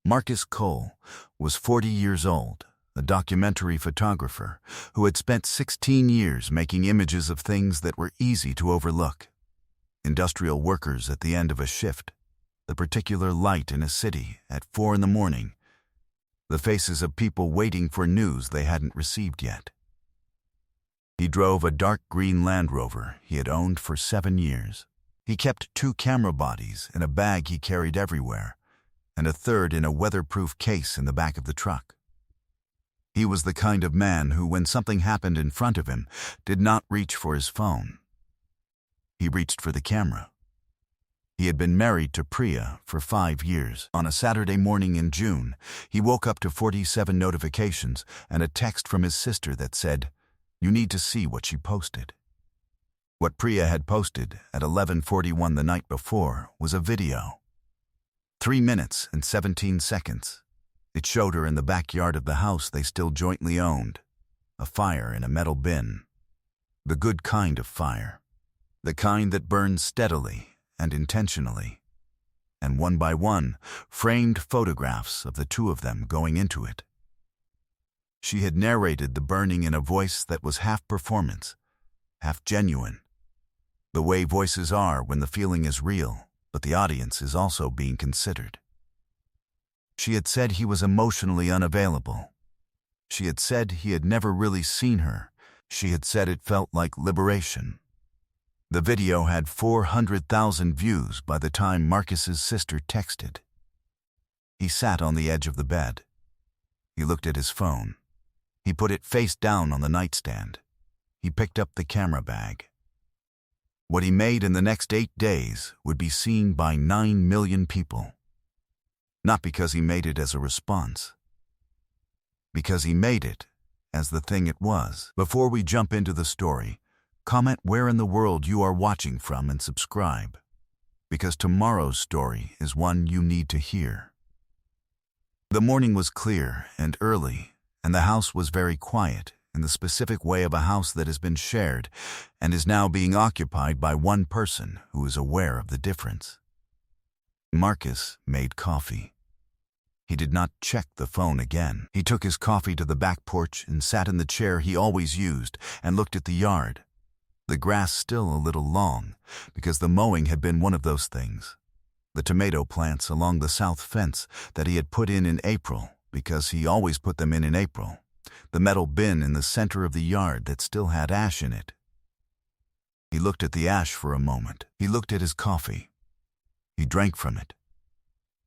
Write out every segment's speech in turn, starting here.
Marcus Cole was 40 years old, a documentary photographer who had spent 16 years making images of things that were easy to overlook. Industrial workers at the end of a shift, the particular light in a city at 4 in the morning, the faces of people waiting for news they hadn't received yet. He drove a dark green Land Rover he had owned for 7 years. He kept 2 camera bodies in a bag he carried everywhere, and a third in a weatherproof case in the back of the truck. He was the kind of man who, when something happened in front of him, did not reach for his phone. He reached for the camera. He had been married to Priya for 5 years. On a Saturday morning in June, he woke up to 47 notifications and a text from his sister that said, "You need to see what she posted." What Priya had posted at 11:41 the night before was a video. 3 minutes and 17 seconds. It showed her in the backyard of the house they still jointly owned, a fire in a metal bin. The good kind of fire. The kind that burned steadily and intentionally. And one by one, framed photographs of the 2 of them going into it. She had narrated the burning in a voice that was half performance, half genuine. The way voices are when the feeling is real, but the audience is also being considered. She had said he was emotionally unavailable. She had said he had never really seen her. She had said it felt like liberation. The video had 400,000 views by the time Marcus's sister texted. He sat on the edge of the bed. He looked at his phone. He put it face down on the nightstand. He picked up the camera bag. What he made in the next 8 days would be seen by 9 million people. Not because he made it as a response. Because he made it as the thing it was. Before we jump into the story, comment where in the world you are watching from and subscribe. Because tomorrow's story is one you need to hear. The morning was clear and early, and the house was very quiet, in the specific way of a house that has been shared and is now being occupied by one person who is aware of the difference. Marcus made coffee. He did not check the phone again. He took his coffee to the back porch and sat in the chair he always used and looked at the yard. The grass still a little long, because the mowing had been one of those things. The tomato plants along the south fence that he had put in April, because he always put them in April. The metal bin in the center of the yard that still had ash in it. He looked at the ash for a moment. He looked at his coffee. He drank from it.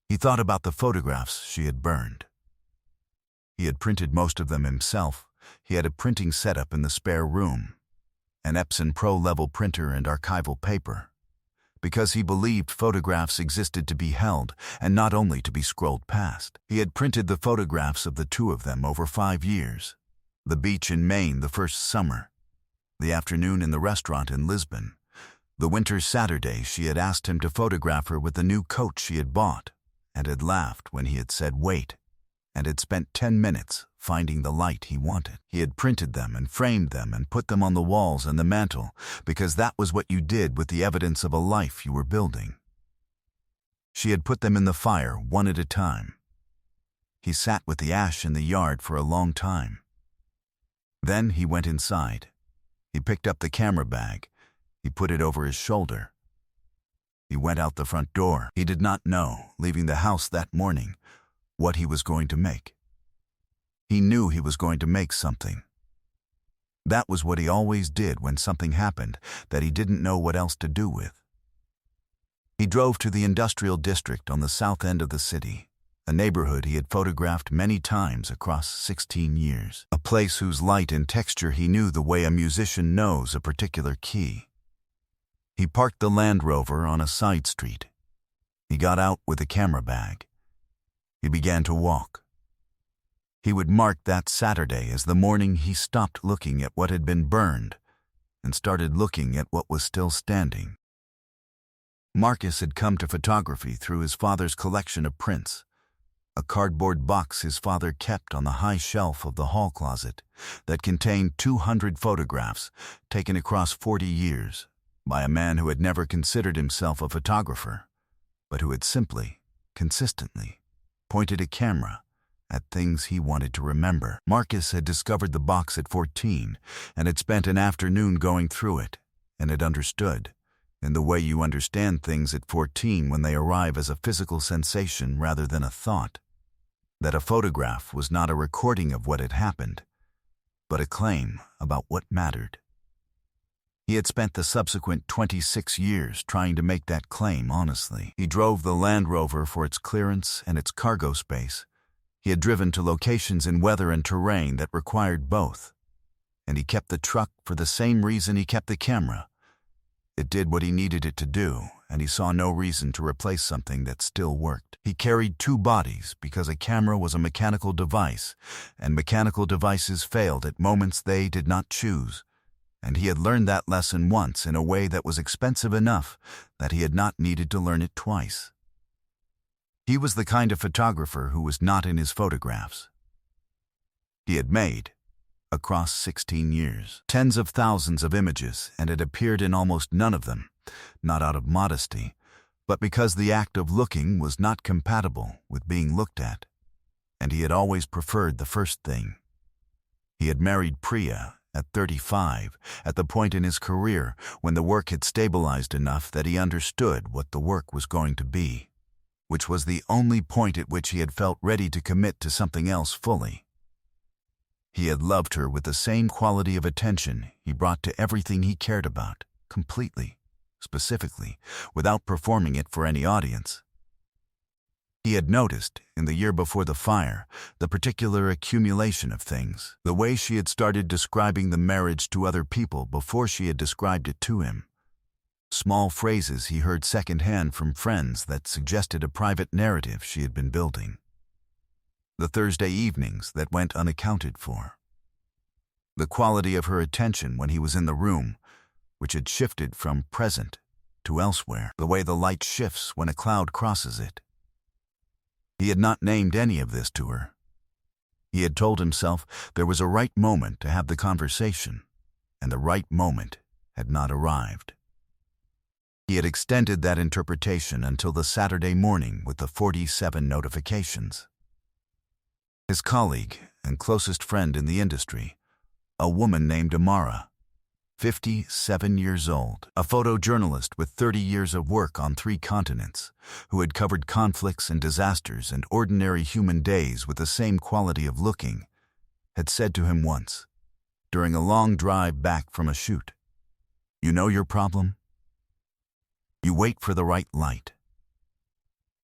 He thought about the photographs she had burned. He had printed most of them himself. He had a printing setup in the spare room, an Epson Pro level printer and archival paper, because he believed photographs existed to be held and not only to be scrolled past. He had printed the photographs of the 2 of them over 5 years. The beach in Maine the first summer, the afternoon in the restaurant in Lisbon, the winter Saturday she had asked him to photograph her with the new coat she had bought, and had laughed when he had said wait, and had spent 10 minutes finding the light he wanted. He had printed them and framed them and put them on the walls and the mantel, because that was what you did with the evidence of a life you were building. She had put them in the fire one at a time. He sat with the ash in the yard for a long time. Then he went inside. He picked up the camera bag. He put it over his shoulder. He went out the front door. He did not know, leaving the house that morning, what he was going to make. He knew he was going to make something. That was what he always did when something happened that he didn't know what else to do with. He drove to the industrial district on the south end of the city, a neighborhood he had photographed many times across 16 years, a place whose light and texture he knew the way a musician knows a particular key. He parked the Land Rover on a side street. He got out with a camera bag. He began to walk. He would mark that Saturday as the morning he stopped looking at what had been burned and started looking at what was still standing. Marcus had come to photography through his father's collection of prints, a cardboard box his father kept on the high shelf of the hall closet that contained 200 photographs taken across 40 years by a man who had never considered himself a photographer, but who had simply, consistently, pointed a camera at things he wanted to remember. Marcus had discovered the box at 14 and had spent an afternoon going through it, and had understood, in the way you understand things at 14 when they arrive as a physical sensation rather than a thought, that a photograph was not a recording of what had happened, but a claim about what mattered. He had spent the subsequent 26 years trying to make that claim honestly. He drove the Land Rover for its clearance and its cargo space. He had driven to locations in weather and terrain that required both. And he kept the truck for the same reason he kept the camera. It did what he needed it to do, and he saw no reason to replace something that still worked. He carried two bodies because a camera was a mechanical device, and mechanical devices failed at moments they did not choose. And he had learned that lesson once in a way that was expensive enough that he had not needed to learn it twice. He was the kind of photographer who was not in his photographs. He had made, across 16 years, tens of thousands of images and had appeared in almost none of them, not out of modesty, but because the act of looking was not compatible with being looked at, and he had always preferred the first thing. He had married Priya at 35, at the point in his career when the work had stabilized enough that he understood what the work was going to be, which was the only point at which he had felt ready to commit to something else fully. He had loved her with the same quality of attention he brought to everything he cared about, completely, specifically, without performing it for any audience. He had noticed, in the year before the fire, the particular accumulation of things, the way she had started describing the marriage to other people before she had described it to him. Small phrases he heard secondhand from friends that suggested a private narrative she had been building. The Thursday evenings that went unaccounted for. The quality of her attention when he was in the room, which had shifted from present to elsewhere, the way the light shifts when a cloud crosses it. He had not named any of this to her. He had told himself there was a right moment to have the conversation, and the right moment had not arrived. He had extended that interpretation until the Saturday morning with the 47 notifications. His colleague and closest friend in the industry, a woman named Amara, 57 years old, a photojournalist with 30 years of work on 3 continents, who had covered conflicts and disasters and ordinary human days with the same quality of looking, had said to him once, during a long drive back from a shoot, "You know your problem? You wait for the right light."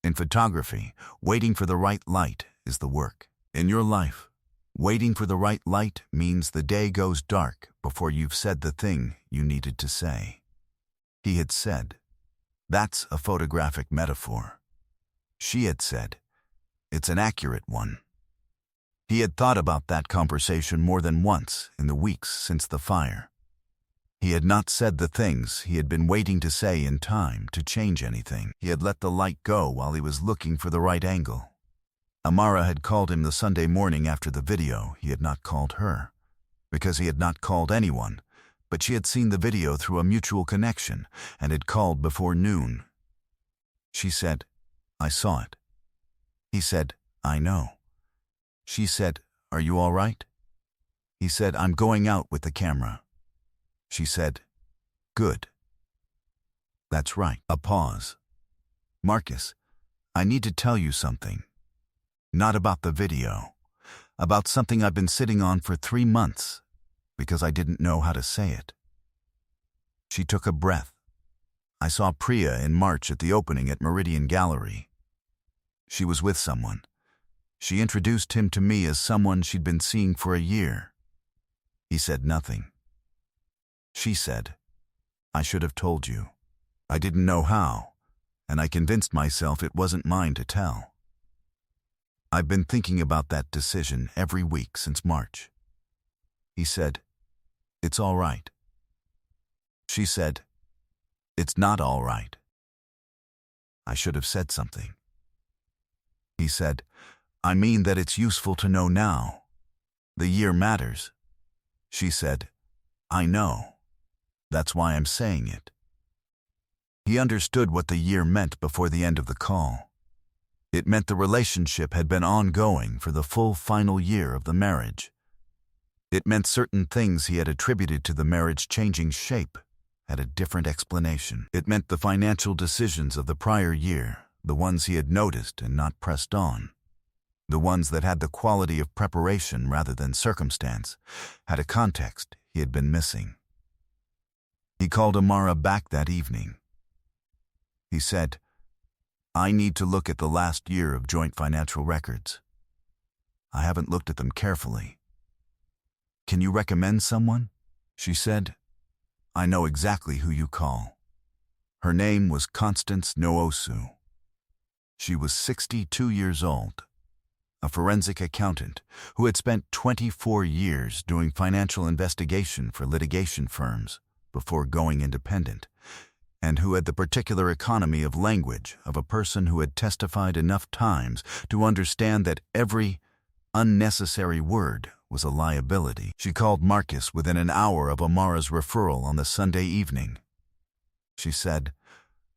In photography, waiting for the right light is the work. In your life, waiting for the right light means the day goes dark before you've said the thing you needed to say. He had said, "That's a photographic metaphor." She had said, "It's an accurate one." He had thought about that conversation more than once in the weeks since the fire. He had not said the things he had been waiting to say in time to change anything. He had let the light go while he was looking for the right angle. Amara had called him the Sunday morning after the video. He had not called her, because he had not called anyone, but she had seen the video through a mutual connection and had called before noon. She said, "I saw it." He said, "I know." She said, "Are you all right?" He said, "I'm going out with the camera." She said, "Good." "That's right." A pause. "Marcus, I need to tell you something. Not about the video. About something I've been sitting on for 3 months, because I didn't know how to say it." She took a breath. "I saw Priya in March at the opening at Meridian Gallery. She was with someone. She introduced him to me as someone she'd been seeing for a year." He said nothing. She said, "I should have told you. I didn't know how, and I convinced myself it wasn't mine to tell. I've been thinking about that decision every week since March." He said, "It's all right." She said, "It's not all right." I should have said something. He said, "I mean that it's useful to know now. The year matters." She said, "I know. That's why I'm saying it." He understood what the year meant before the end of the call. It meant the relationship had been ongoing for the full final year of the marriage. It meant certain things he had attributed to the marriage changing shape had a different explanation. It meant the financial decisions of the prior year, the ones he had noticed and not pressed on, the ones that had the quality of preparation rather than circumstance, had a context he had been missing. He called Amara back that evening. He said, "I need to look at the last year of joint financial records. I haven't looked at them carefully. Can you recommend someone?" She said, "I know exactly who you call." Her name was Constance Noosu. She was 62 years old, a forensic accountant who had spent 24 years doing financial investigation for litigation firms before going independent, and who had the particular economy of language of a person who had testified enough times to understand that every unnecessary word was a liability. She called Marcus within an hour of Amara's referral on the Sunday evening. She said,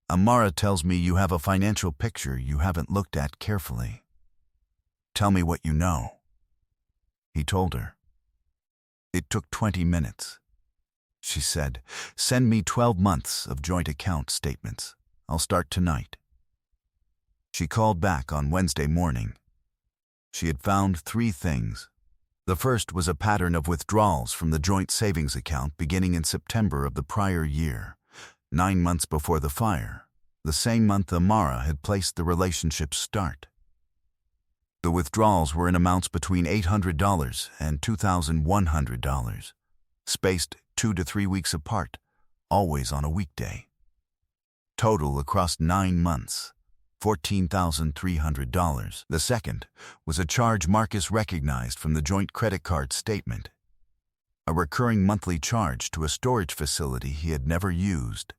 "Amara tells me you have a financial picture you haven't looked at carefully. Tell me what you know." He told her. It took 20 minutes. She said, "Send me 12 months of joint account statements. I'll start tonight." She called back on Wednesday morning. She had found 3 things. The first was a pattern of withdrawals from the joint savings account beginning in September of the prior year, 9 months before the fire, the same month Amara had placed the relationship's start. The withdrawals were in amounts between $800 and $2,100, spaced 2 to 3 weeks apart, always on a weekday. Total across 9 months, $14,300. The second was a charge Marcus recognized from the joint credit card statement, a recurring monthly charge to a storage facility he had never used.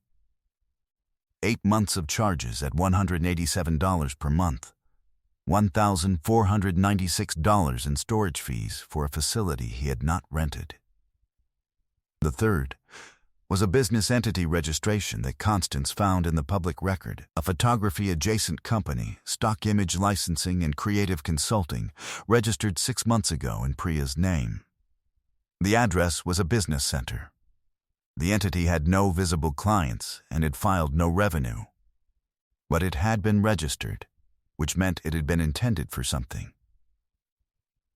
8 months of charges at $187 per month, $1,496 in storage fees for a facility he had not rented. The third was a business entity registration that Constance found in the public record. A photography-adjacent company, Stock Image Licensing and Creative Consulting, registered 6 months ago in Priya's name. The address was a business center. The entity had no visible clients and had filed no revenue. But it had been registered, which meant it had been intended for something.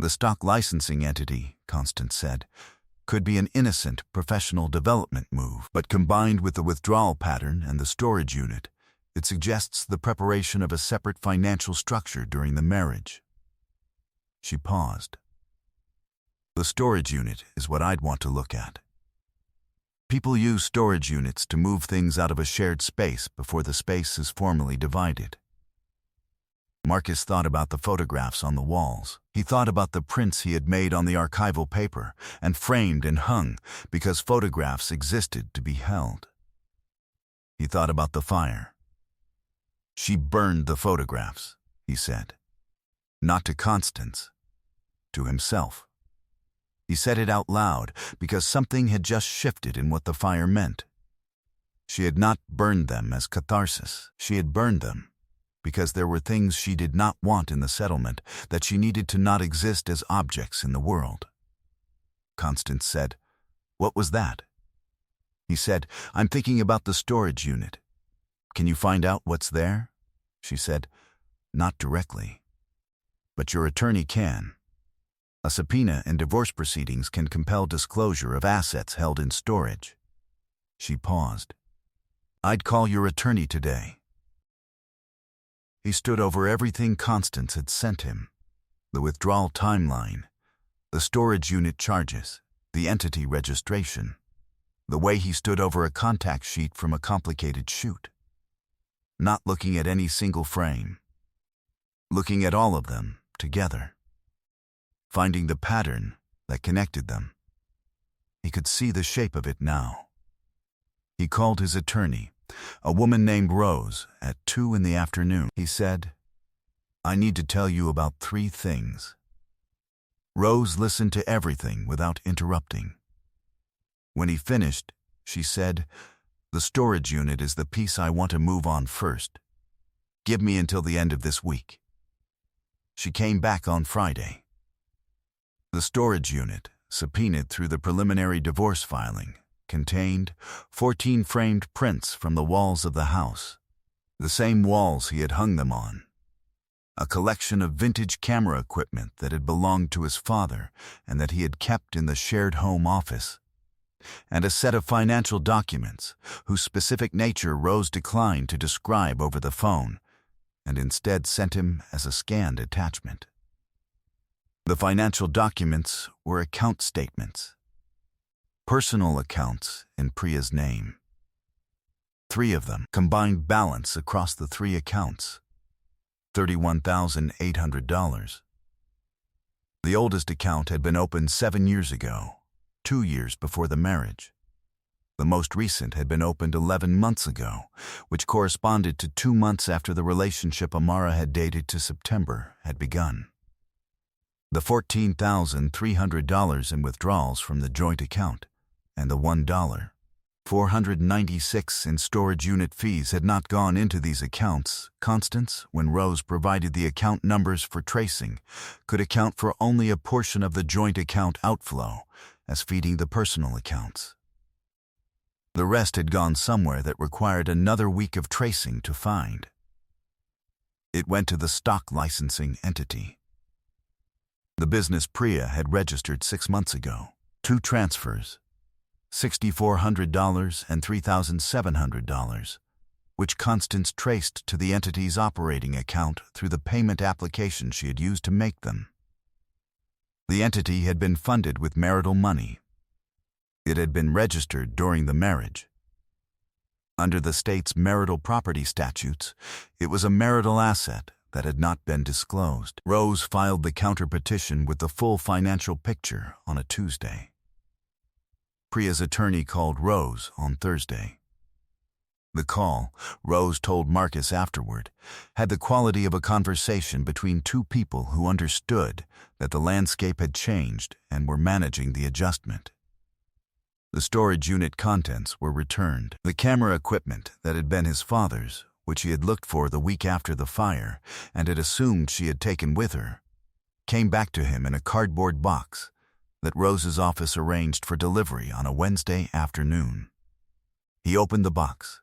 The stock licensing entity, Constance said, could be an innocent professional development move, but combined with the withdrawal pattern and the storage unit, it suggests the preparation of a separate financial structure during the marriage. She paused. The storage unit is what I'd want to look at. People use storage units to move things out of a shared space before the space is formally divided. Marcus thought about the photographs on the walls. He thought about the prints he had made on the archival paper and framed and hung because photographs existed to be held. He thought about the fire. "She burned the photographs," he said. Not to Constance, to himself. He said it out loud because something had just shifted in what the fire meant. She had not burned them as catharsis. She had burned them because there were things she did not want in the settlement that she needed to not exist as objects in the world. Constance said, "What was that?" He said, "I'm thinking about the storage unit. Can you find out what's there?" She said, "Not directly. But your attorney can. A subpoena in divorce proceedings can compel disclosure of assets held in storage." She paused. "I'd call your attorney today." He stood over everything Constance had sent him: the withdrawal timeline, the storage unit charges, the entity registration, the way he stood over a contact sheet from a complicated shoot. Not looking at any single frame, looking at all of them together, finding the pattern that connected them. He could see the shape of it now. He called his attorney, a woman named Rose, at 2 in the afternoon. He said, "I need to tell you about 3 things." Rose listened to everything without interrupting. When he finished, she said, "The storage unit is the piece I want to move on first. Give me until the end of this week." She came back on Friday. The storage unit, subpoenaed through the preliminary divorce filing, contained 14 framed prints from the walls of the house, the same walls he had hung them on, a collection of vintage camera equipment that had belonged to his father and that he had kept in the shared home office, and a set of financial documents whose specific nature Rose declined to describe over the phone and instead sent him as a scanned attachment. The financial documents were account statements, personal accounts in Priya's name. 3 of them, combined balance across the 3 accounts, $31,800. The oldest account had been opened 7 years ago, 2 years before the marriage. The most recent had been opened 11 months ago, which corresponded to 2 months after the relationship Amara had dated to September had begun. The $14,300 in withdrawals from the joint account and the $1,496 in storage unit fees had not gone into these accounts. Constance, when Rose provided the account numbers for tracing, could account for only a portion of the joint account outflow as feeding the personal accounts. The rest had gone somewhere that required another week of tracing to find. It went to the stock licensing entity. The business Priya had registered 6 months ago. 2 transfers, $6,400 and $3,700, which Constance traced to the entity's operating account through the payment application she had used to make them. The entity had been funded with marital money. It had been registered during the marriage. Under the state's marital property statutes, it was a marital asset that had not been disclosed. Rose filed the counter-petition with the full financial picture on a Tuesday. Priya's attorney called Rose on Thursday. The call, Rose told Marcus afterward, had the quality of a conversation between 2 people who understood that the landscape had changed and were managing the adjustment. The storage unit contents were returned. The camera equipment that had been his father's, which he had looked for the week after the fire and had assumed she had taken with her, came back to him in a cardboard box that Rose's office arranged for delivery on a Wednesday afternoon. He opened the box.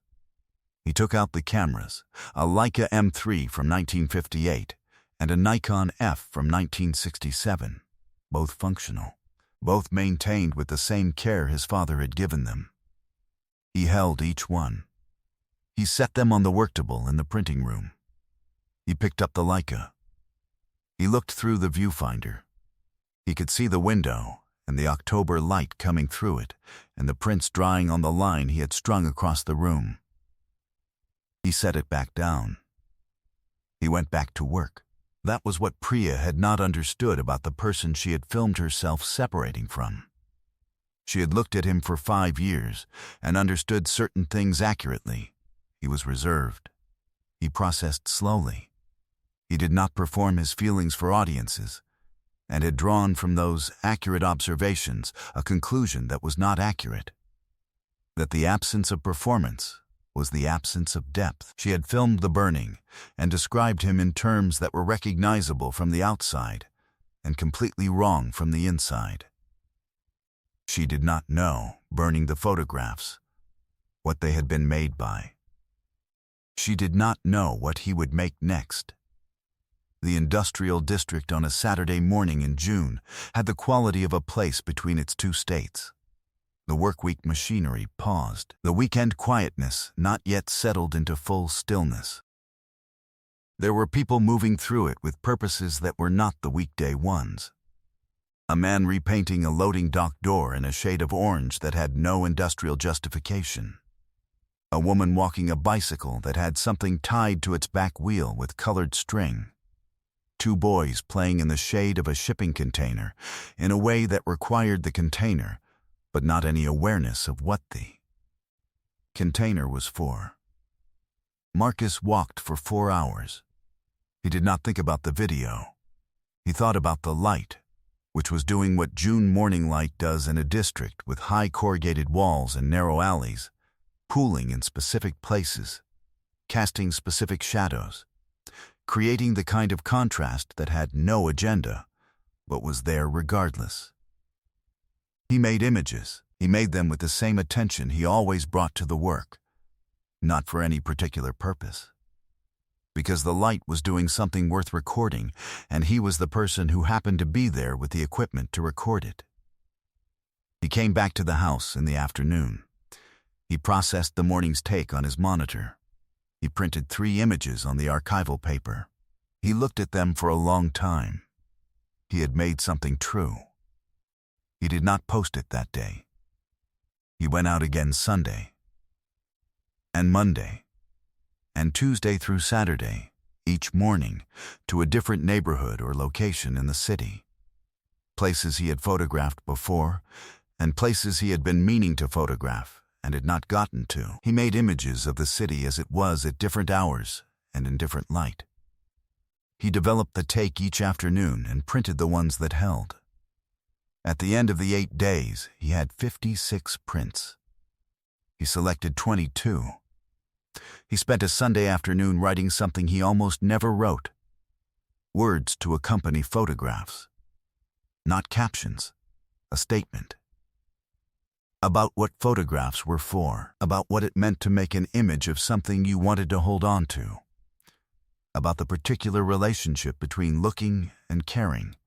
He took out the cameras, a Leica M3 from 1958 and a Nikon F from 1967, both functional, both maintained with the same care his father had given them. He held each one. He set them on the worktable in the printing room. He picked up the Leica. He looked through the viewfinder. He could see the window and the October light coming through it and the prints drying on the line he had strung across the room. He set it back down. He went back to work. That was what Priya had not understood about the person she had filmed herself separating from. She had looked at him for 5 years and understood certain things accurately. He was reserved. He processed slowly. He did not perform his feelings for audiences, and had drawn from those accurate observations a conclusion that was not accurate, that the absence of performance was the absence of depth. She had filmed the burning and described him in terms that were recognizable from the outside and completely wrong from the inside. She did not know, burning the photographs, what they had been made by. She did not know what he would make next. The industrial district on a Saturday morning in June had the quality of a place between its 2 states. The workweek machinery paused, the weekend quietness not yet settled into full stillness. There were people moving through it with purposes that were not the weekday ones. A man repainting a loading dock door in a shade of orange that had no industrial justification. A woman walking a bicycle that had something tied to its back wheel with colored string. 2 boys playing in the shade of a shipping container in a way that required the container, but not any awareness of what the container was for. Marcus walked for 4 hours. He did not think about the video. He thought about the light, which was doing what June morning light does in a district with high corrugated walls and narrow alleys, pooling in specific places, casting specific shadows. creating the kind of contrast that had no agenda, but was there regardless. He made images. He made them with the same attention he always brought to the work, not for any particular purpose. Because the light was doing something worth recording, and he was the person who happened to be there with the equipment to record it. He came back to the house in the afternoon. He processed the morning's take on his monitor. He printed 3 images on the archival paper. He looked at them for a long time. He had made something true. He did not post it that day. He went out again Sunday, and Monday, and Tuesday through Saturday, each morning, to a different neighborhood or location in the city. Places he had photographed before, and places he had been meaning to photograph and had not gotten to. He made images of the city as it was at different hours and in different light. He developed the take each afternoon and printed the ones that held. At the end of the 8 days, he had 56 prints. He selected 22. He spent a Sunday afternoon writing something he almost never wrote. Words to accompany photographs. Not captions, a statement. About what photographs were for, about what it meant to make an image of something you wanted to hold on to, about the particular relationship between looking and caring,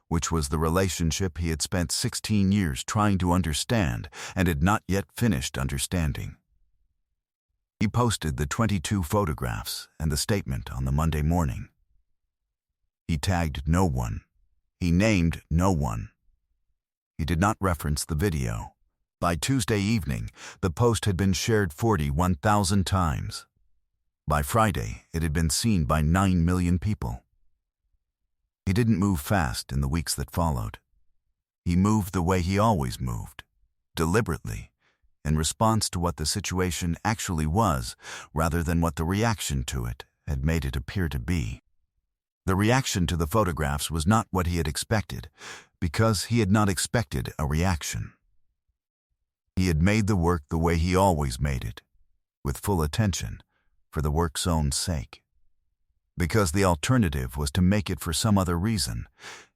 which was the relationship he had spent 16 years trying to understand and had not yet finished understanding. He posted the 22 photographs and the statement on the Monday morning. He tagged no one. He named no one. He did not reference the video. By Tuesday evening, the post had been shared 41,000 times. By Friday, it had been seen by 9 million people. He didn't move fast in the weeks that followed. He moved the way he always moved, deliberately, in response to what the situation actually was, rather than what the reaction to it had made it appear to be. The reaction to the photographs was not what he had expected, because he had not expected a reaction. He had made the work the way he always made it, with full attention, for the work's own sake. Because the alternative was to make it for some other reason,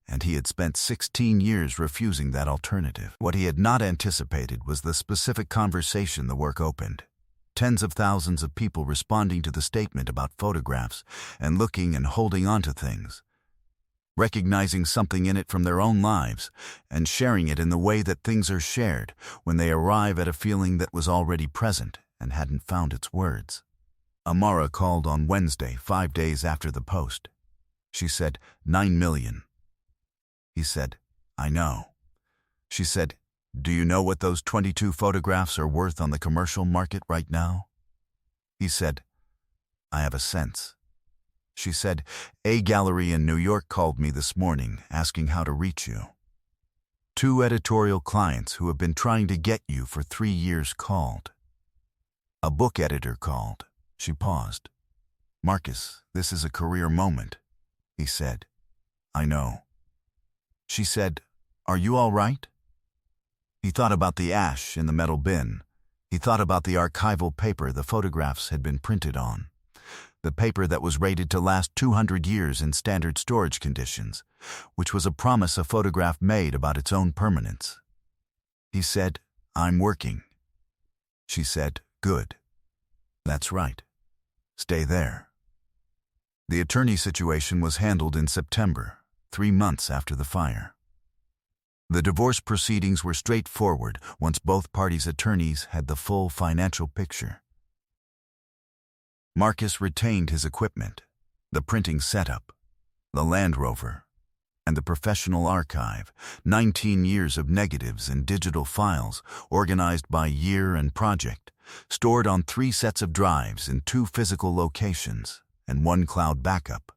and he had spent 16 years refusing that alternative. What he had not anticipated was the specific conversation the work opened. Tens of thousands of people responding to the statement about photographs and looking and holding on to things, recognizing something in it from their own lives and sharing it in the way that things are shared when they arrive at a feeling that was already present and hadn't found its words. Amara called on Wednesday, 5 days after the post. She said, 9 million. He said, I know. She said, do you know what those 22 photographs are worth on the commercial market right now? He said, I have a sense. She said, a gallery in New York called me this morning asking how to reach you. 2 editorial clients who have been trying to get you for 3 years called. A book editor called. She paused. Marcus, this is a career moment, he said. I know. She said, are you all right? He thought about the ash in the metal bin. He thought about the archival paper the photographs had been printed on. The paper that was rated to last 200 years in standard storage conditions, which was a promise a photograph made about its own permanence. He said, I'm working. She said, good. That's right. Stay there. The attorney situation was handled in September, 3 months after the fire. The divorce proceedings were straightforward once both parties' attorneys had the full financial picture. Marcus retained his equipment, the printing setup, the Land Rover, and the professional archive, 19 years of negatives and digital files organized by year and project, stored on 3 sets of drives in 2 physical locations and 1 cloud backup,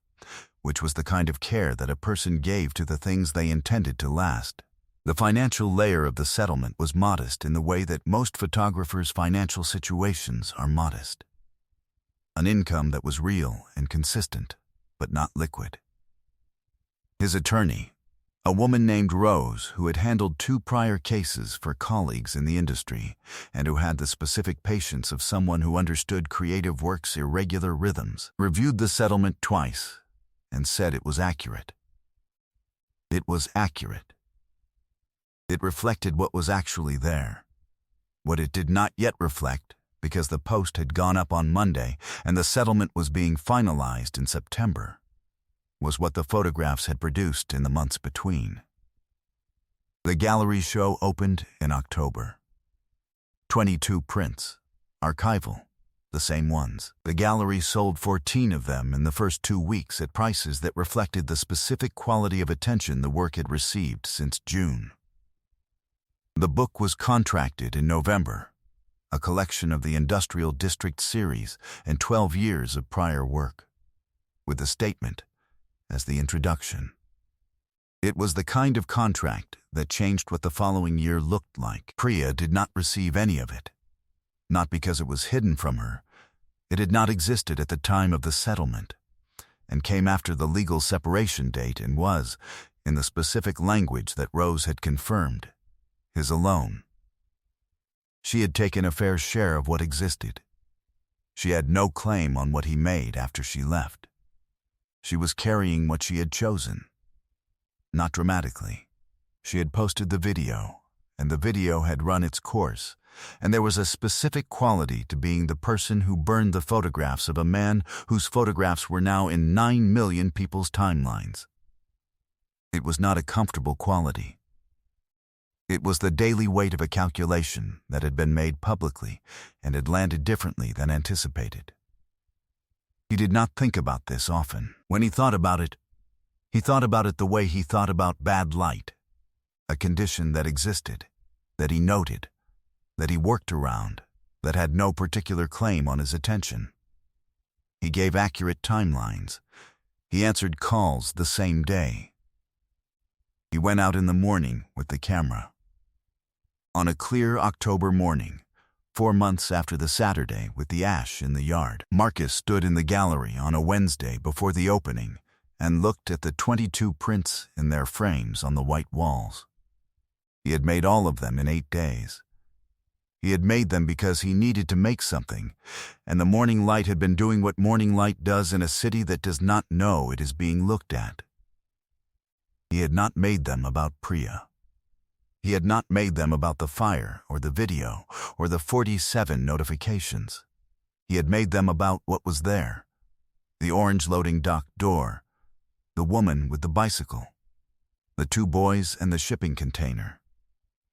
which was the kind of care that a person gave to the things they intended to last. The financial layer of the settlement was modest in the way that most photographers' financial situations are modest. An income that was real and consistent, but not liquid. His attorney, A woman named Rose, who had handled 2 prior cases for colleagues in the industry and who had the specific patience of someone who understood creative work's irregular rhythms, reviewed the settlement twice and said it was accurate. It was accurate. It reflected what was actually there. What it did not yet reflect, because the post had gone up on Monday and the settlement was being finalized in September, was what the photographs had produced in the months between. The gallery show opened in October. 22 prints, archival, the same ones. The gallery sold 14 of them in the first 2 weeks at prices that reflected the specific quality of attention the work had received since June. The book was contracted in November, a collection of the Industrial District series and 12 years of prior work, with a statement as the introduction. It was the kind of contract that changed what the following year looked like. Priya did not receive any of it, not because it was hidden from her. It had not existed at the time of the settlement, and came after the legal separation date and was, in the specific language that Rose had confirmed, his alone. She had taken a fair share of what existed. She had no claim on what he made after she left. She was carrying what she had chosen. Not dramatically. She had posted the video, and the video had run its course, and there was a specific quality to being the person who burned the photographs of a man whose photographs were now in 9 million people's timelines. It was not a comfortable quality. It was the daily weight of a calculation that had been made publicly and had landed differently than anticipated. He did not think about this often. When he thought about it the way he thought about bad light, a condition that existed, that he noted, that he worked around, that had no particular claim on his attention. He gave accurate timelines. He answered calls the same day. He went out in the morning with the camera. On a clear October morning, 4 months after the Saturday with the ash in the yard, Marcus stood in the gallery on a Wednesday before the opening and looked at the 22 prints in their frames on the white walls. He had made all of them in 8 days. He had made them because he needed to make something, and the Morning Light had been doing what Morning Light does in a city that does not know it is being looked at. He had not made them about Priya. He had not made them about the fire or the video or the 47 notifications. He had made them about what was there. The orange loading dock door, the woman with the bicycle, the 2 boys and the shipping container,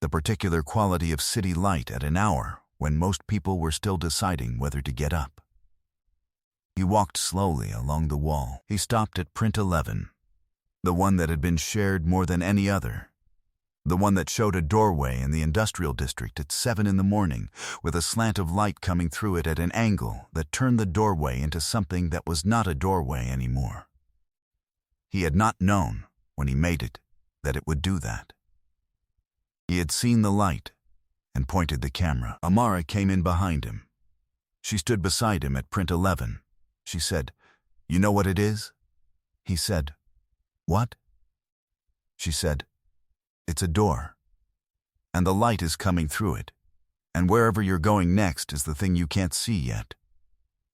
the particular quality of city light at an hour when most people were still deciding whether to get up. He walked slowly along the wall. He stopped at print 11, the one that had been shared more than any other. The one that showed a doorway in the industrial district at 7 in the morning, with a slant of light coming through it at an angle that turned the doorway into something that was not a doorway anymore. He had not known, when he made it, that it would do that. He had seen the light and pointed the camera. Amara came in behind him. She stood beside him at print 11. She said, "You know what it is?" He said, "What?" She said, "It's a door, and the light is coming through it, and wherever you're going next is the thing you can't see yet.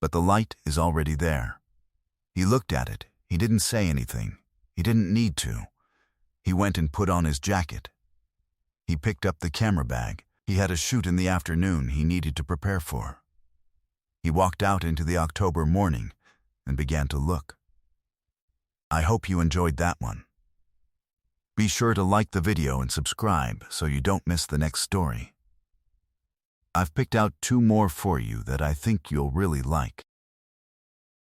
But the light is already there." He looked at it. He didn't say anything. He didn't need to. He went and put on his jacket. He picked up the camera bag. He had a shoot in the afternoon he needed to prepare for. He walked out into the October morning and began to look. I hope you enjoyed that one. Be sure to like the video and subscribe so you don't miss the next story. I've picked out 2 more for you that I think you'll really like.